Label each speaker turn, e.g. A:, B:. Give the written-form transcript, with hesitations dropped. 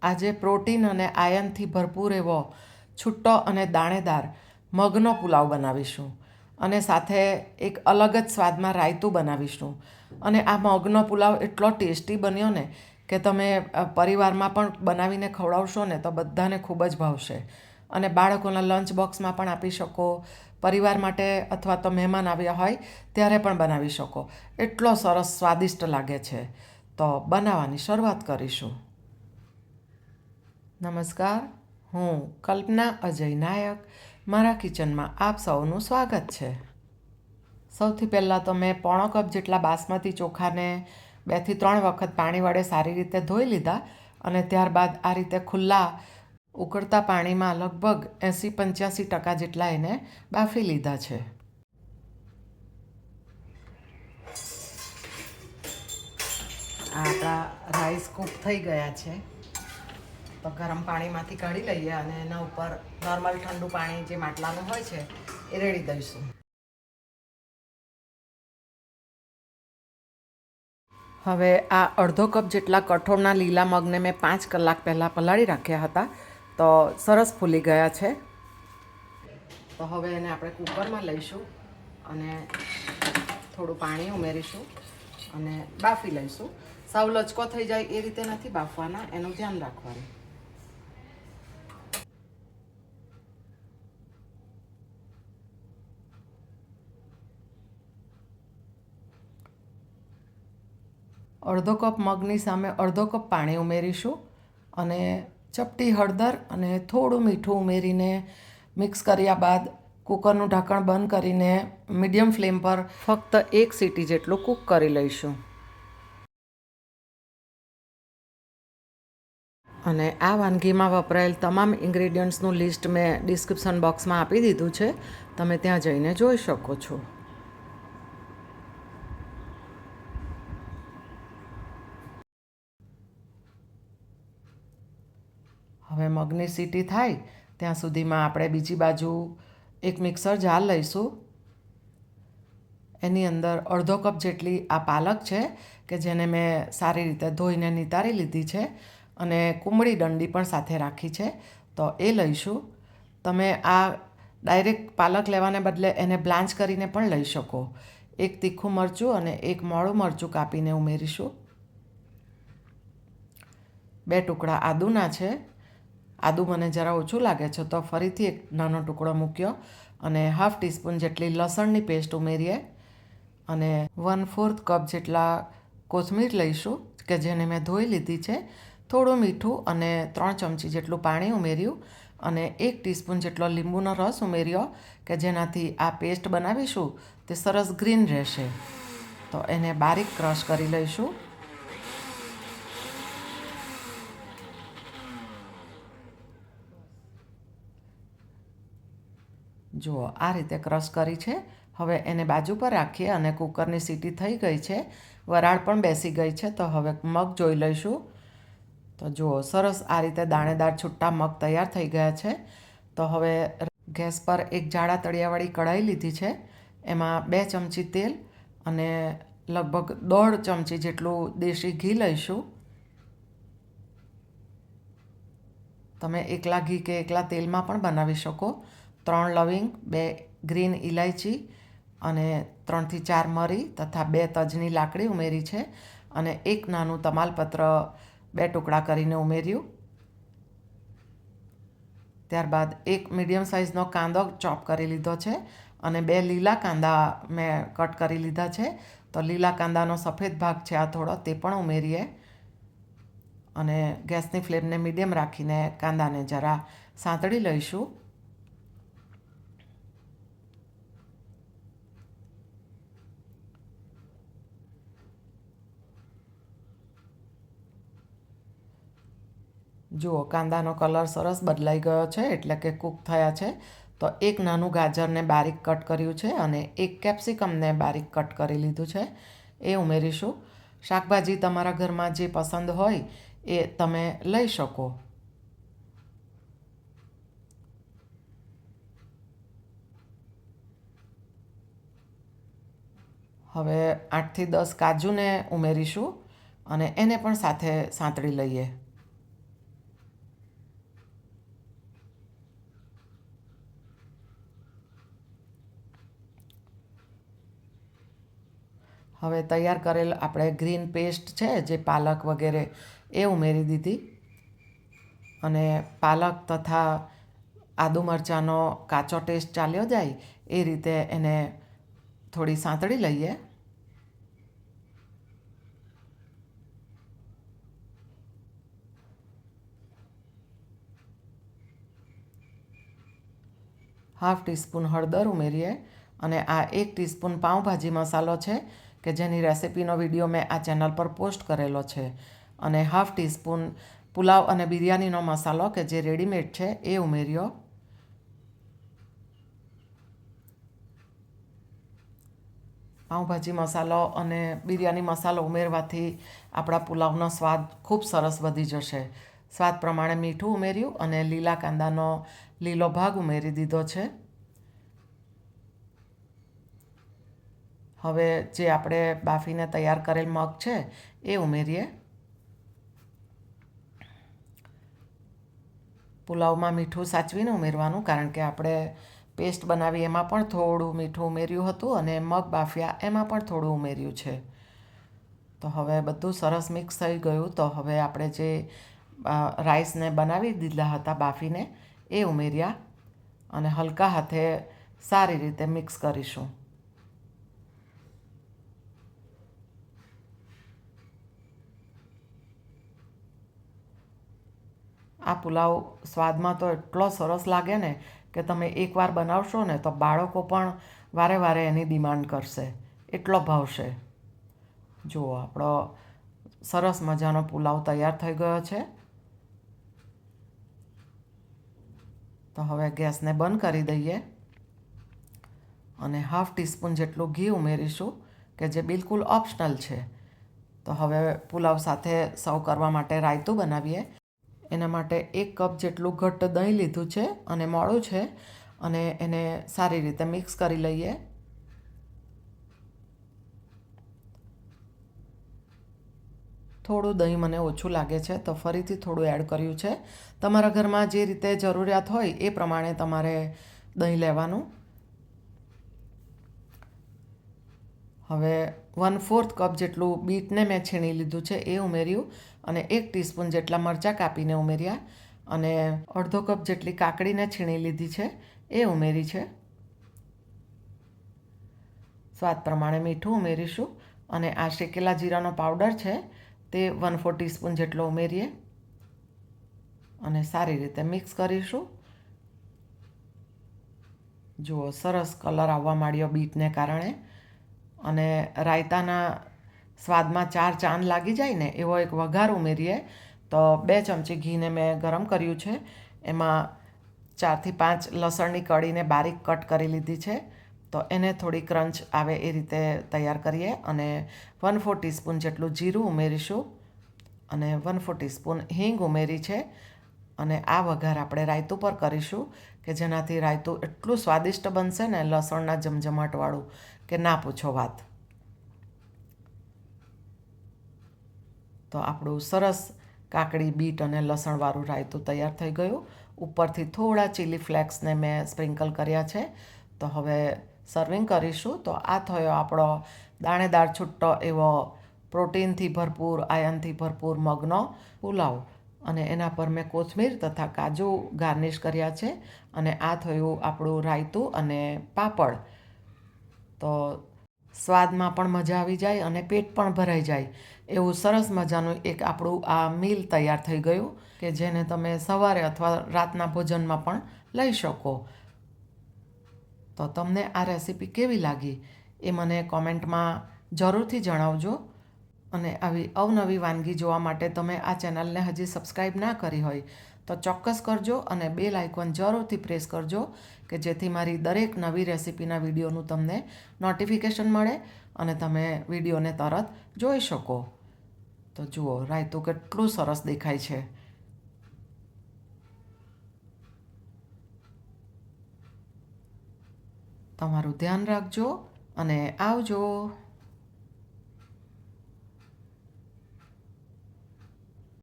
A: આજે પ્રોટીન અને આયનથી ભરપૂર એવો છૂટ્ટો અને દાણેદાર મગનો પુલાવ બનાવીશું અને સાથે એક અલગ જ સ્વાદમાં રાયતું બનાવીશું. અને આ મગનો પુલાવ એટલો ટેસ્ટી બન્યો ને કે તમે પરિવારમાં પણ બનાવીને ખવડાવશો ને તો બધાને ખૂબ જ ભાવશે. અને બાળકોના લંચ બોક્સમાં પણ આપી શકો, પરિવાર માટે અથવા તો મહેમાન આવ્યા હોય ત્યારે પણ બનાવી શકો. એટલો સરસ સ્વાદિષ્ટ લાગે છે. તો બનાવવાની શરૂઆત કરીશું. નમસ્કાર, હું કલ્પના અજય નાયક. મારા કિચનમાં આપ સૌનું સ્વાગત છે. સૌથી પહેલાં તો મેં પોણો કપ જેટલા બાસમતી ચોખાને 2 થી 3 વખત પાણી વડે સારી રીતે ધોઈ લીધા અને ત્યારબાદ આ રીતે ખુલ્લા ઉકળતા પાણીમાં લગભગ 80-85% જેટલા એને બાફી લીધા છે. આપણા રાઈસ કૂક થઈ ગયા છે. તો ગરમ પાણીમાંથી કાઢી લઈએ અને એના ઉપર નોર્મલ ઠંડુ પાણી જે માટલાનું હોય છે એ રેડી દઈશું. હવે આ અડધો કપ જેટલા કઠોળના લીલા મગને મેં 5 કલાક પહેલાં પલાળી રાખ્યા હતા. તો સરસ ફૂલી ગયા છે. તો હવે એને આપણે કુકરમાં લઈશું અને થોડું પાણી ઉમેરીશું અને બાફી લઈશું. સાવ લચકો થઈ જાય એ રીતે નથી બાફવાના, એનું ધ્યાન રાખવાનું. અડધો કપ મગની સામે અડધો કપ પાણી ઉમેરીશું અને ચપટી હળદર અને થોડું મીઠું ઉમેરીને મિક્સ કર્યા બાદ કૂકરનું ઢાંકણ બંધ કરીને મીડિયમ ફ્લેમ પર ફક્ત 1 સીટી જેટલું કૂક કરી લઈશું. અને આ વાનગીમાં વપરાયેલ તમામ ઇન્ગ્રેડિયન્ટ્સનું લિસ્ટ મેં ડિસ્ક્રિપ્શન બોક્સમાં આપી દીધું છે. તમે ત્યાં જઈને જોઈ શકો છો. હવે મગની સીટી થાય ત્યાં સુધીમાં આપણે બીજી બાજુ એક મિક્સર જાર લઈશું. એની અંદર અડધો કપ જેટલી આ પાલક છે કે જેને મેં સારી રીતે ધોઈને નિતારી લીધી છે અને કુમળી ડંડી પણ સાથે રાખી છે. તો એ લઈશું. તમે આ ડાયરેક્ટ પાલક લેવાને બદલે એને બ્લાન્ચ કરીને પણ લઈ શકો. એક તીખું મરચું અને એક મોળું મરચું કાપીને ઉમેરીશું. 2 ટુકડા આદુના છે. આદુ મને જરા ઓછું લાગે છે તો ફરીથી એક નાનો ટુકડો મૂક્યો અને હાફ ટીસ્પૂન જેટલી લસણની પેસ્ટ ઉમેરીએ અને 1/4 કપ જેટલા કોથમીર લઈશું કે જેને મેં ધોઈ લીધી છે. થોડું મીઠું અને 3 ચમચી જેટલું પાણી ઉમેર્યું અને 1 ટીસ્પૂન જેટલો લીંબુનો રસ ઉમેર્યો કે જેનાથી આ પેસ્ટ બનાવીશું તે સરસ ગ્રીન રહેશે. તો એને બારીક ક્રશ કરી લઈશું. જુઓ, આ રીતે ક્રશ કરી છે. હવે એને બાજુ પર રાખીએ અને કૂકરની સીટી થઈ ગઈ છે. વરાળ પણ બેસી ગઈ છે. તો હવે મગ જોઈ લઈશું. તો જુઓ, સરસ આ રીતે દાણેદાર છૂટા મગ તૈયાર થઈ ગયા છે. તો હવે ગેસ પર એક જાડા તળિયાવાળી કઢાઈ લીધી છે. એમાં 2 ચમચી તેલ અને લગભગ 1.5 ચમચી જેટલું દેશી ઘી લઈશું. તમે એકલા ઘી કે એકલા તેલમાં પણ બનાવી શકો. 3 લવિંગ, 2 ગ્રીન ઇલાયચી અને 3 થી 4 મરી તથા 2 તજની લાકડી ઉમેરી છે અને 1 નાનું તમાલપત્ર 2 ટુકડા કરીને ઉમેર્યું. ત્યારબાદ 1 મીડિયમ સાઇઝનો કાંદો ચોપ કરી લીધો છે અને 2 લીલા કાંદા મેં કટ કરી લીધા છે. તો લીલા કાંદાનો સફેદ ભાગ છે આ થોડો, તે પણ ઉમેરીએ અને ગેસની ફ્લેમને મીડિયમ રાખીને કાંદાને જરા સાંતળી લઈશું. જુઓ, કાંદાનો કલર સરસ બદલાઈ ગયો છે એટલે કે કૂક થયા છે. તો 1 નાનું ગાજરને બારીક કટ કર્યું છે અને 1 કેપ્સિકમને બારીક કટ કરી લીધું છે, એ ઉમેરીશું. શાકભાજી તમારા ઘરમાં જે પસંદ હોય એ તમે લઈ શકો. હવે 8 થી 10 કાજુને ઉમેરીશું અને એને પણ સાથે સાંતળી લઈએ. હવે તૈયાર કરેલ આપણે ગ્રીન પેસ્ટ છે જે પાલક વગેરે એ ઉમેરી દીધી અને પાલક તથા આદુ મરચાંનો કાચો ટેસ્ટ ચાલ્યો જાય એ રીતે એને થોડી સાંતળી લઈએ. હાફ ટીસ્પૂન હળદર ઉમેરીએ અને આ 1 ટીસ્પૂન પાઉંભાજી મસાલો છે કે જેની રેસિપીનો વિડીયો મેં આ ચેનલ પર પોસ્ટ કરેલો છે અને હાફ ટીસ્પૂન પુલાવ અને બિરયાનીનો મસાલો કે જે રેડીમેડ છે એ ઉમેર્યો. પાઉંભાજી મસાલો અને બિરયાની મસાલો ઉમેરવાથી આપણા પુલાવનો સ્વાદ ખૂબ સરસ વધી જશે. સ્વાદ પ્રમાણે મીઠું ઉમેર્યું અને લીલા કાંદાનો લીલો ભાગ ઉમેરી દીધો છે. હવે જે આપણે બાફીને તૈયાર કરેલ મગ છે એ ઉમેરીએ. પુલાવમાં મીઠું સાચવીને ઉમેરવાનું, કારણ કે આપણે પેસ્ટ બનાવી એમાં પણ થોડું મીઠું ઉમેર્યું હતું અને મગ બાફ્યા એમાં પણ થોડું ઉમેર્યું છે. તો હવે બધું સરસ મિક્સ થઈ ગયું. તો હવે આપણે જે રાઈસને બનાવી દીધા હતા બાફીને એ ઉમેર્યા અને હલકા હાથે સારી રીતે મિક્સ કરીશું. આ પુલાવ સ્વાદમાં તો એટલો સરસ લાગે ને કે તમે એકવાર બનાવશો ને તો બાળકો પણ વારે વારે એની ડિમાન્ડ કરશે, એટલો ભાવશે. જુઓ, આપણો સરસ મજાનો પુલાવ તૈયાર થઈ ગયો છે. તો હવે ગેસને બંધ કરી દઈએ અને હાફ ટીસ્પૂન જેટલું ઘી ઉમેરીશું કે જે બિલકુલ ઓપ્શનલ છે. તો હવે પુલાવ સાથે સર્વ કરવા માટે રાયતું બનાવીએ. એના માટે 1 કપ જેટલું ઘટ્ટ દહીં લીધું છે અને મોળું છે અને એને સારી રીતે મિક્સ કરી લઈએ. થોડું દહીં મને ઓછું લાગે છે તો ફરીથી થોડું એડ કર્યું છે. તમારા ઘરમાં જે રીતે જરૂરિયાત હોય એ પ્રમાણે તમારે દહીં લેવાનું. હવે 1/4 કપ જેટલું બીટને મેં છીણી લીધું છે એ ઉમેર્યું અને 1 ટીસ્પૂન જેટલા મરચાં કાપીને ઉમેર્યા અને અડધો કપ જેટલી કાકડીને છીણી લીધી છે એ ઉમેરી છે. સ્વાદ પ્રમાણે મીઠું ઉમેરીશું અને આ શેકેલા જીરાનો પાવડર છે તે 1/4 ટીસ્પૂન જેટલો ઉમેરીએ અને સારી રીતે મિક્સ કરીશું. જુઓ, સરસ કલર આવવા માંડ્યો બીટને કારણે અને રાયતાના સ્વાદમાં 4 ચાંદ લાગી જાય ને એવો એક વઘાર ઉમેરીએ. તો 2 ચમચી ઘીને મેં ગરમ કર્યું છે, એમાં 4 થી 5 લસણની કળીને બારીક કટ કરી લીધી છે. તો એને થોડી ક્રંચ આવે એ રીતે તૈયાર કરીએ અને 1/4 ટીસ્પૂન જેટલું જીરું ઉમેરીશું અને 1/4 ટીસ્પૂન હિંગ ઉમેરી છે અને આ વઘાર આપણે રાયતું પર કરીશું કે જેનાથી રાયતું એટલું સ્વાદિષ્ટ બનશે ને, લસણના જમજમાટવાળું, કે ના પૂછો વાત. તો આપણું સરસ કાકડી, બીટ અને લસણવાળું રાયતું તૈયાર થઈ ગયું. ઉપરથી થોડા ચીલી ફ્લેક્સને મેં સ્પ્રિંકલ કર્યા છે. તો હવે સર્વિંગ કરીશું. તો આ થયો આપણો દાણેદાર છૂટ્ટો એવો પ્રોટીનથી ભરપૂર, આયર્નથી ભરપૂર મગનો પુલાવ અને એના પર મેં કોથમીર તથા કાજુ ગાર્નિશ કર્યા છે અને આ થયું આપણું રાયતું અને પાપડ. તો સ્વાદમાં પણ મજા આવી જાય અને પેટ પણ ભરાઈ જાય એવું સરસ મજાનું એક આપણું આ મીલ તૈયાર થઈ ગયું કે જેને તમે સવારે અથવા રાતના ભોજનમાં પણ લઈ શકો. તો તમને આ રેસિપી કેવી લાગી એ મને કોમેન્ટમાં જરૂરથી જણાવજો અને આવી અવનવી વાનગી જોવા માટે તમે આ ચેનલને હજી સબસ્ક્રાઈબ ના કરી હોય તો ચોક્કસ કરજો અને બેલ આઇકોન જરૂરથી પ્રેસ કરજો કે જેથી મારી દરેક નવી રેસિપીના વિડીયોનું તમને નોટિફિકેશન મળે અને તમે વિડીયોને તરત જોઈ શકો. તો જુઓ, રાયતું કેટલું સરસ દેખાય છે. તમારું ધ્યાન રાખજો અને આવજો.